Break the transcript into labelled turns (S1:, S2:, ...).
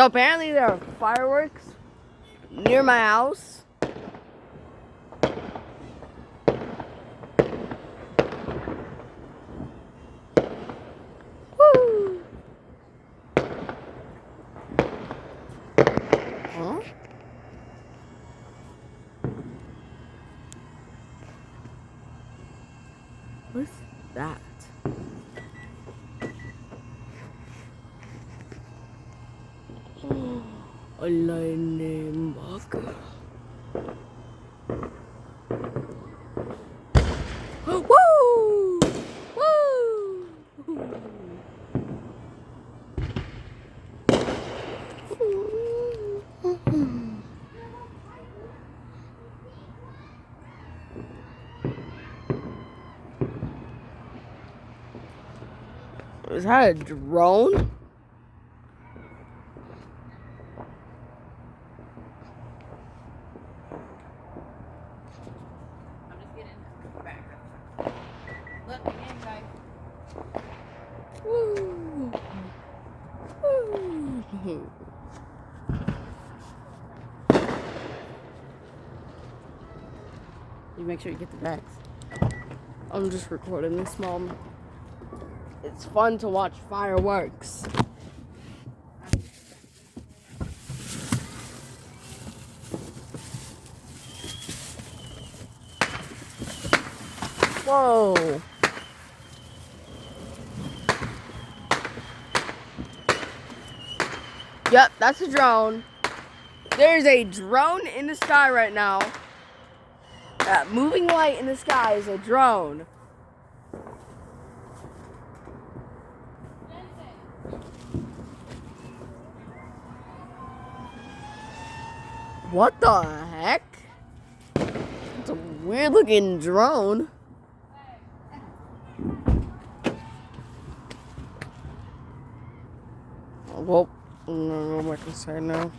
S1: So apparently there are fireworks near my house. Woo! Huh? What's that? A lightning bug. Woo! Woo! Is that a drone?
S2: I'm just getting back. Look again, guys.
S1: Woo! Woo! You make sure you get the bags. I'm just recording this, Mom. It's fun to watch fireworks. Whoa. Yep, that's a drone. There's a drone in the sky right now. That moving light in the sky is a drone. What the heck? It's a weird looking drone. Well, I'm gonna go back inside now.